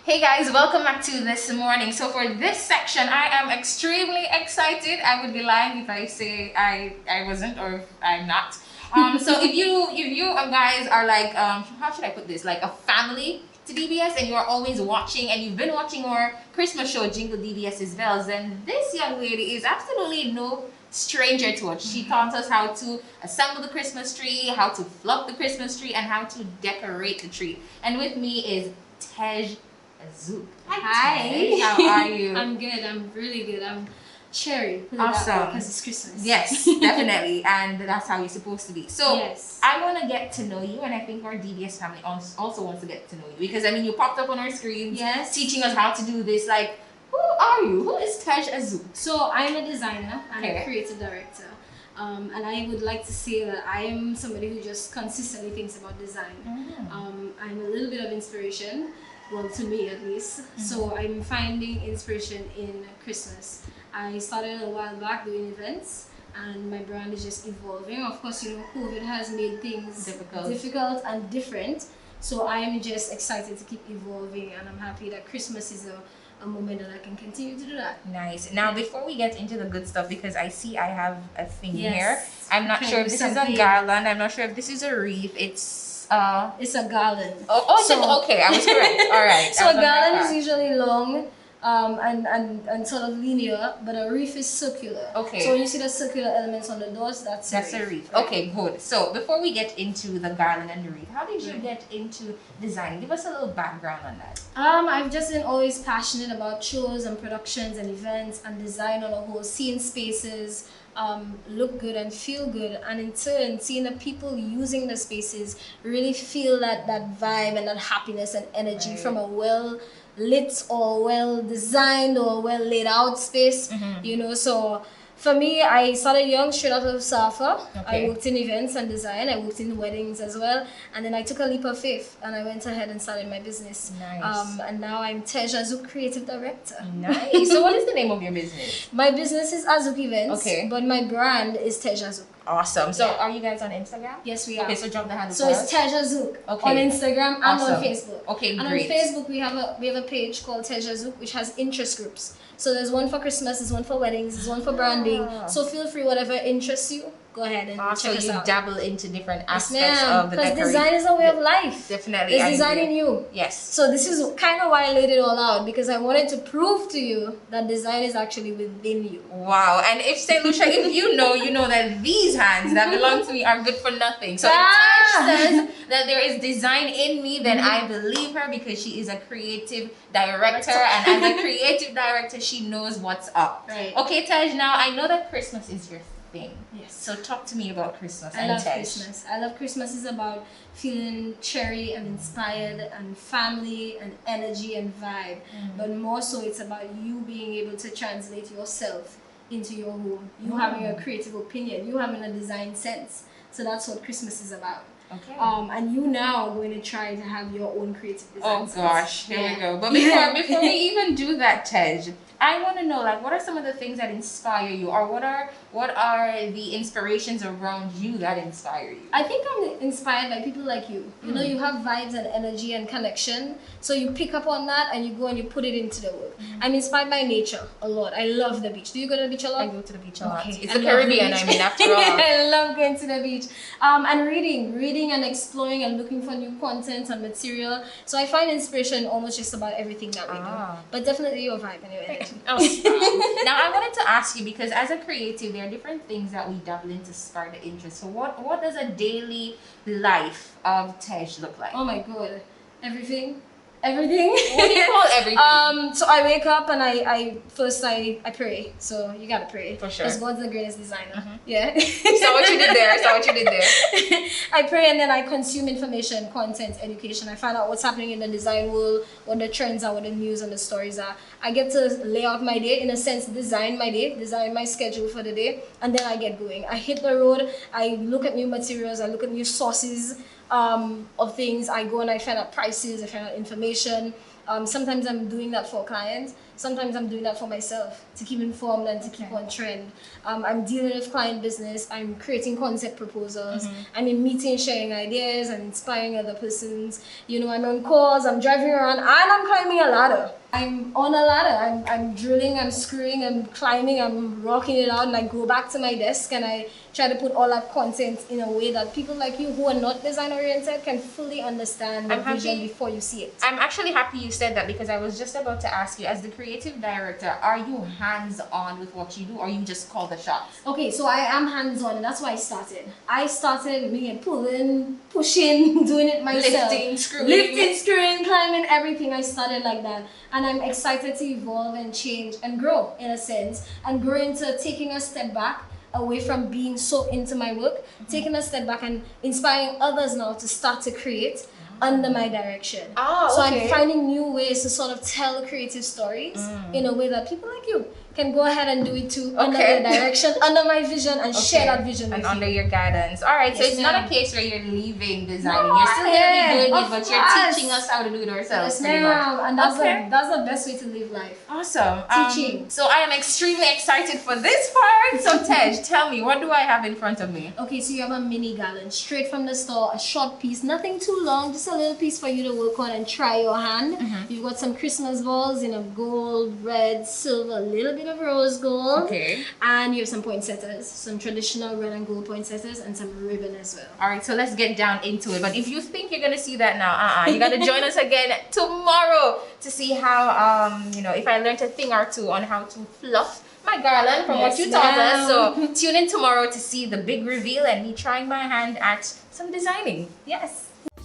Hey guys, welcome back to this morning. So for this section, I am extremely excited. I would be lying if I say I wasn't or if I'm not. So if you guys are like how should I put this, like a family to DBS, and you are always watching and you've been watching our Christmas show Jingle DBS's Bells, then this young lady is absolutely no stranger to us. She taught us how to assemble the Christmas tree, how to fluff the Christmas tree, and how to decorate the tree. And with me is Teige Azuk. Hi. Teige, how are you? I'm good. I'm really good. I'm cherry. Awesome. Because it's Christmas. Yes, definitely. And that's how you're supposed to be. So yes. I want to get to know you, and I think our DBS family also wants to get to know you, because I mean, you popped up on our screens, yes, teaching us how to do this. Like, who are you? Who is Teige Azuk? So I'm a designer and Okay. a creative director. And I would like to say that I am somebody who just consistently thinks about design. I'm a little bit of inspiration, well, to me at least. So I'm finding inspiration in Christmas. I started a while back doing events, and my brand is just evolving. Of course, you know, COVID has made things difficult and different. So I'm just excited to keep evolving, and I'm happy that Christmas is a moment that I can continue to do that. Nice. Now, before we get into the good stuff, because I see I have a thing Yes. here. I'm not sure if this is a Something. garland. I'm not sure if this is a wreath. It's a garland. Okay, I was correct. All right. So a garland is usually long and sort of linear, but a wreath is circular. Okay. So when you see the circular elements on the doors, that's a wreath. Right? Okay, good. So before we get into the garland and the wreath, how did you get into design? Give us a little background on that. I've just been always passionate about shows and productions and events and design on a whole, seeing spaces look good and feel good, and in turn seeing the people using the spaces really feel that vibe and that happiness and energy from a well lit or well designed or well laid out space. You know, so for me, I started young, straight out of Safa. I worked in events and design. I worked in weddings as well. And then I took a leap of faith and I went ahead and started my business. Nice. And now I'm Teige Azuk, Creative Director. Nice. So what is the name of your business? My business is Azuk Events, but my brand is Teige Azuk. Awesome. So are you guys on Instagram? Yes, we are. Okay, so drop the handle. So it's Teige Azuk on Instagram and on Facebook. Okay, and great. on Facebook we have a page called Teige Azuk, which has interest groups. So there's one for Christmas, there's one for weddings, there's one for branding. So feel free, whatever interests you, go ahead and check us out. So you dabble into different aspects of the decoration. Because design is a way of life. Definitely. It's design in you. Yes. So this is kind of why I laid it all out, because I wanted to prove to you that design is actually within you. Wow. And if St. Lucia, if you know that these hands that belong to me are good for nothing. So if Teige says that there is design in me, then I believe her, because she is a creative director, and as a creative director, she knows what's up. Right. Okay, Teige, now I know that Christmas is your thing. Yes. So talk to me about Christmas. I love Christmas. I love Christmas is about feeling cheery and inspired and family and energy and vibe. But more so, it's about you being able to translate yourself into your home. You having a creative opinion. You having a design sense. So that's what Christmas is about. Okay. And you now are going to try to have your own creative design. Oh gosh, here we go. But before we even do that, Teige, I want to know, like, what are some of the things that inspire you, or what are the inspirations around you that inspire you? I think I'm inspired by people like you. You know, you have vibes and energy and connection, so you pick up on that and you go and you put it into the work. I'm inspired by nature a lot. I love the beach. Do you go to the beach a lot? I go to the beach a lot. Okay. It's the Caribbean, I mean, after all. I love going to the beach. And reading and exploring and looking for new content and material. So I find inspiration almost just about everything that we do. But definitely your vibe and your energy. Oh, now I wanted to ask you, because as a creative, there are different things that we dabble into to spark the interest. So what does a daily life of Teige look like? Oh my god, everything. What do you call everything? So I wake up and I first pray. So you gotta pray. For sure. Because God's the greatest designer. Yeah. Saw what you did there. I pray, and then I consume information, content, education. I find out what's happening in the design world, what the trends are, what the news and the stories are. I get to lay out my day, in a sense, design my day, design my schedule for the day, and then I get going. I hit the road, I look at new materials, I look at new sources of things. I go and I find out prices, I find out information, Sometimes I'm doing that for clients. Sometimes I'm doing that for myself to keep informed and to keep on trend. I'm dealing with client business. I'm creating concept proposals. I'm in meetings, sharing ideas and inspiring other persons. You know, I'm on calls, I'm driving around, and I'm climbing a ladder. I'm on a ladder. I'm drilling, I'm screwing, I'm climbing, I'm rocking it out, and I go back to my desk and I try to put all that content in a way that people like you who are not design oriented can fully understand the vision before you see it. I'm actually happy you said that, because I was just about to ask you, as the creative director, are you hands-on with what you do, or you just call the shots? Okay, so I am hands-on, and that's why I started. I started being pulling, pushing, doing it myself. Lifting, screwing, climbing, everything. I started like that. And I'm excited to evolve and change and grow, in a sense, and grow into taking a step back away from being so into my work, taking a step back and inspiring others now to start to create under my direction. So I'm finding new ways to sort of tell creative stories in a way that people like you can go ahead and do it too, under the direction, under my vision, and share that vision with you. Under your guidance. All right, so it's not a case where you're leaving designing. You're still going to be doing it, but you're teaching us how to do it ourselves. Yes, ma'am. And that's the best way to live life. Awesome. Teaching. So I am extremely excited for this part. So Tej, tell me, what do I have in front of me? Okay, so you have a mini garland straight from the store, a short piece, nothing too long, just a little piece for you to work on and try your hand. You've got some Christmas balls in a gold, red, silver, a little bit of rose gold. And you have some poinsettias, some traditional red and gold poinsettias, and some ribbon as well. All right, so let's get down into it. But if you think you're gonna see that now, you gotta join us again tomorrow to see how if I learned a thing or two on how to fluff my garland from what you taught us. So tune in tomorrow to see the big reveal and me trying my hand at some designing. Yes.